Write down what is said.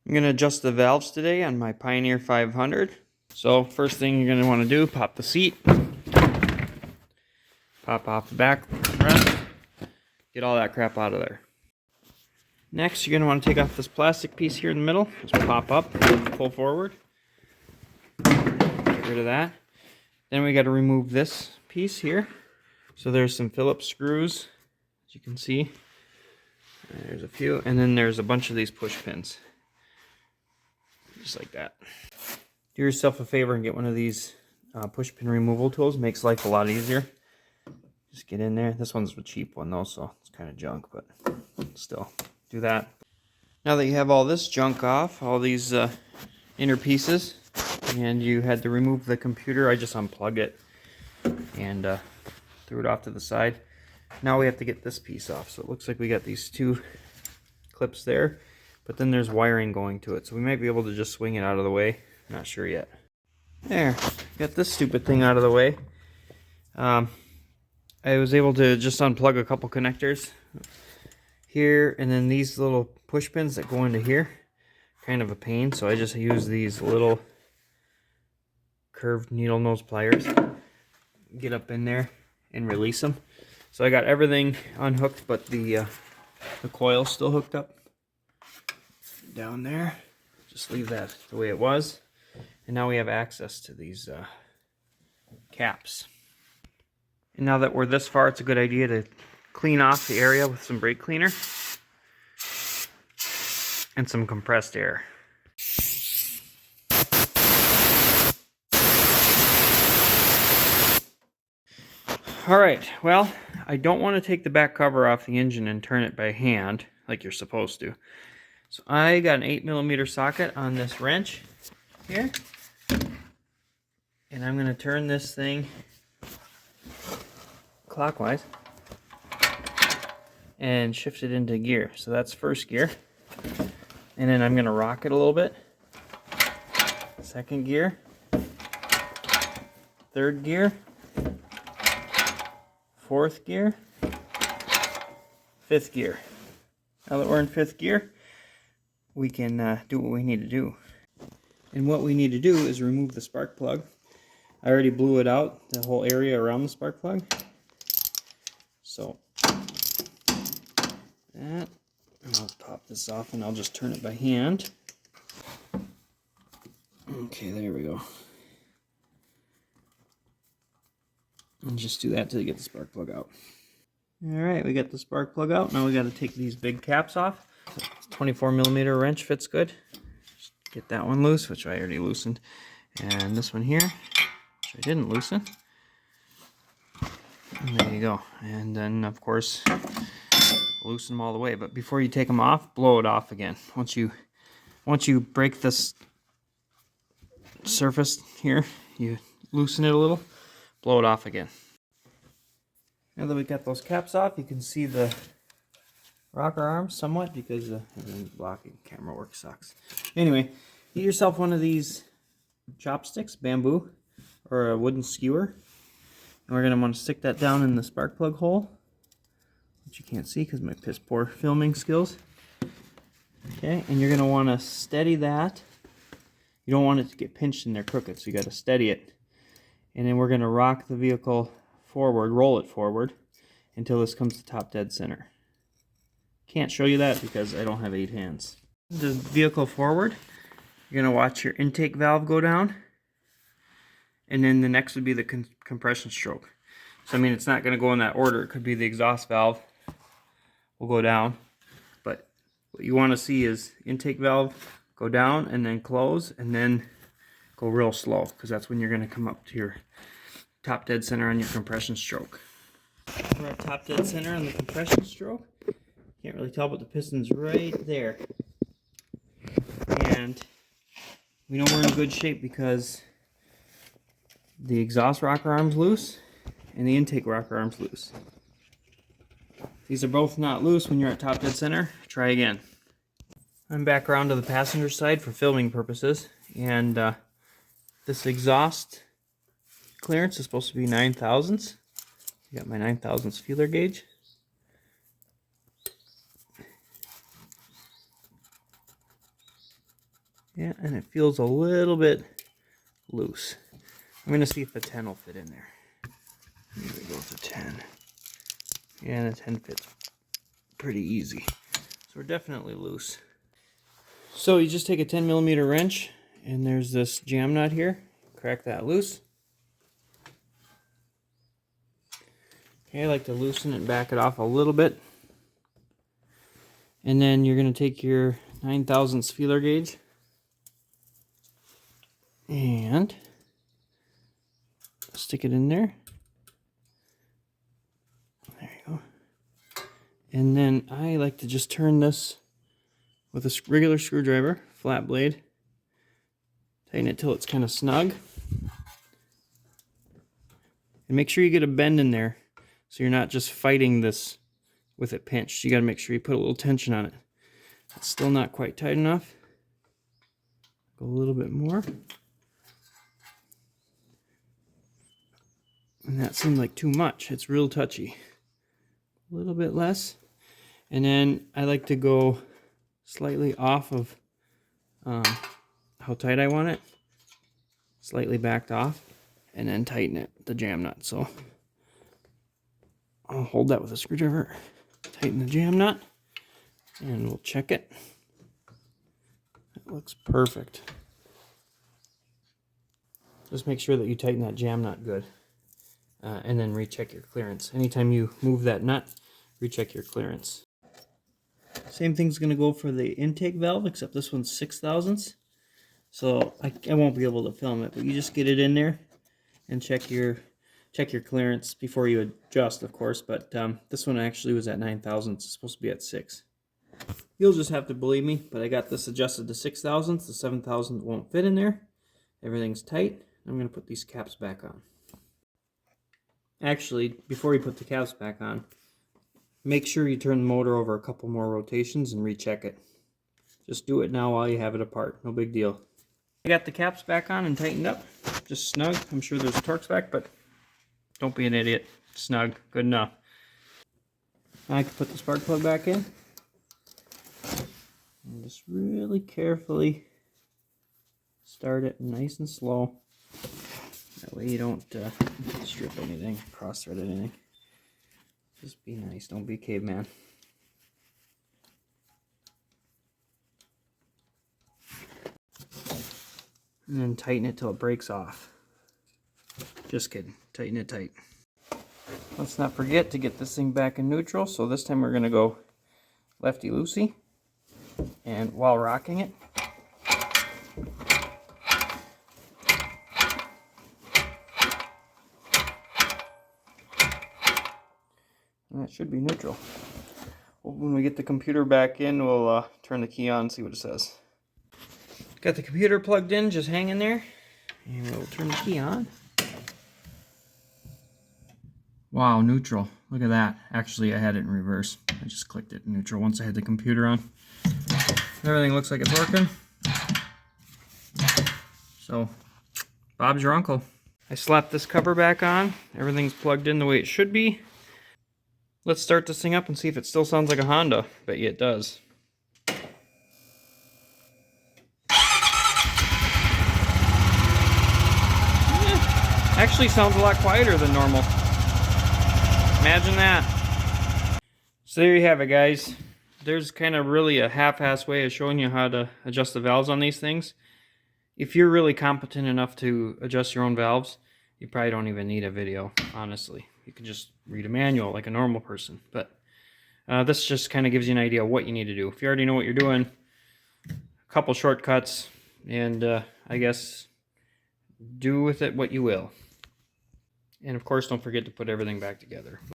I'm going to adjust the valves today on my Pioneer 500. So first thing you're going to want to do, pop the seat, pop off the back rest, get all that crap out of there. Next, you're going to want to take off this plastic piece here in the middle. Just pop up, pull forward, get rid of that. Then we got to remove this piece here. So there's some Phillips screws, as you can see. There's a few, and then there's a bunch of these push pins. Just like that. Do yourself a favor and get one of these push pin removal tools. Makes life a lot easier. Just get in there. This one's a cheap one though, so it's kind of junk, but still, do that. Now that you have all this junk off, all these inner pieces, and you had to remove the computer, I just unplugged it and threw it off to the side. Now we have to get this piece off. So it looks like we got these two clips there, but then there's wiring going to it. So we might be able to just swing it out of the way. Not sure yet. There, got this stupid thing out of the way. I was able to just unplug a couple connectors here, and then these little push pins that go into here. Kind of a pain, so I just use these little curved needle nose pliers. Get up in there and release them. So I got everything unhooked, but the coil's still hooked up down there. Just leave that the way it was. And now we have access to these caps. And now that we're this far, it's a good idea to clean off the area with some brake cleaner and some compressed air. Alright, well, I don't want to take the back cover off the engine and turn it by hand like you're supposed to. So I got an 8mm socket on this wrench here. And I'm going to turn this thing clockwise and shift it into gear. So that's first gear. And then I'm going to rock it a little bit. Second gear. Third gear. Fourth gear. Fifth gear. Now that we're in fifth gear, we can do what we need to do. And what we need to do is remove the spark plug. I already blew it out, the whole area around the spark plug. So that, and I'll pop this off and I'll just turn it by hand. Okay, there we go. And just do that till you get the spark plug out. Alright, we got the spark plug out. Now we got to take these big caps off. 24mm wrench fits good. Just get that one loose, which I already loosened. And this one here, which I didn't loosen. And there you go. And then, of course, loosen them all the way. But before you take them off, blow it off again. Once you break this surface here, you loosen it a little, blow it off again. Now that we got those caps off, you can see the rocker arms somewhat because everything's blocking. Camera work sucks. Anyway, get yourself one of these chopsticks, bamboo, or a wooden skewer. And we're going to want to stick that down in the spark plug hole, which you can't see because of my piss poor filming skills. Okay, and you're going to want to steady that. You don't want it to get pinched in there crooked, so you got to steady it. And then we're going to rock the vehicle forward, roll it forward, until this comes to top dead center. Can't show you that because I don't have 8 hands. The vehicle forward, you're going to watch your intake valve go down. And then the next would be the compression stroke. So I mean, it's not going to go in that order. It could be the exhaust valve will go down. But what you want to see is intake valve go down and then close and then go real slow, because that's when you're going to come up to your top dead center on your compression stroke. We're at top dead center on the compression stroke. Can't really tell, but the piston's right there. And we know we're in good shape because the exhaust rocker arm's loose and the intake rocker arm's loose. These are both not loose when you're at top dead center. Try again. I'm back around to the passenger side for filming purposes, and this exhaust clearance is supposed to be 9 thousandths. I got my 9 thousandths feeler gauge. Yeah, and it feels a little bit loose. I'm going to see if a 10 will fit in there. Here we go with a 10. Yeah, and a 10 fits pretty easy. So we're definitely loose. So you just take a 10mm wrench, and there's this jam nut here. Crack that loose. Okay, I like to loosen it and back it off a little bit. And then you're going to take your 9/1000 feeler gauge and stick it in there. There you go. And then I like to just turn this with a regular screwdriver, flat blade. Tighten it till it's kind of snug. And make sure you get a bend in there so you're not just fighting this with it pinched. You got to make sure you put a little tension on it. It's still not quite tight enough. Go a little bit more. And that seemed like too much. It's real touchy. A little bit less. And then I like to go slightly off of how tight I want it. Slightly backed off. And then tighten it, the jam nut. So I'll hold that with a screwdriver. Tighten the jam nut. And we'll check it. It looks perfect. Just make sure that you tighten that jam nut good. And then recheck your clearance. Anytime you move that nut, recheck your clearance. Same thing's going to go for the intake valve, except this one's 6/1000. So I won't be able to film it, but you just get it in there and check your clearance before you adjust, of course. But this one actually was at 9/1000. It's supposed to be at 6. You'll just have to believe me, but I got this adjusted to 6/1000. The 7/1000 won't fit in there. Everything's tight. I'm going to put these caps back on. Actually, before you put the caps back on, make sure you turn the motor over a couple more rotations and recheck it. Just do it now while you have it apart. No big deal. I got the caps back on and tightened up. Just snug. I'm sure there's a Torx back, but don't be an idiot. Snug. Good enough. Now I can put the spark plug back in. And just really carefully start it nice and slow. That way you don't strip anything, cross-thread anything. Just be nice, don't be a caveman. And then tighten it till it breaks off. Just kidding, tighten it tight. Let's not forget to get this thing back in neutral, so this time we're going to go lefty-loosey. And while rocking it, and that should be neutral. Well, when we get the computer back in, we'll turn the key on and see what it says. Got the computer plugged in, just hanging there. And we'll turn the key on. Wow, neutral. Look at that. Actually, I had it in reverse. I just clicked it in neutral once I had the computer on. Everything looks like it's working. So, Bob's your uncle. I slapped this cover back on. Everything's plugged in the way it should be. Let's start this thing up and see if it still sounds like a Honda. Bet you it does. Actually sounds a lot quieter than normal. Imagine that. So there you have it, guys. There's kind of really a half-ass way of showing you how to adjust the valves on these things. If you're really competent enough to adjust your own valves, you probably don't even need a video, honestly. You can just read a manual like a normal person. But this just kind of gives you an idea of what you need to do. If you already know what you're doing, a couple shortcuts, and I guess do with it what you will. And of course, don't forget to put everything back together.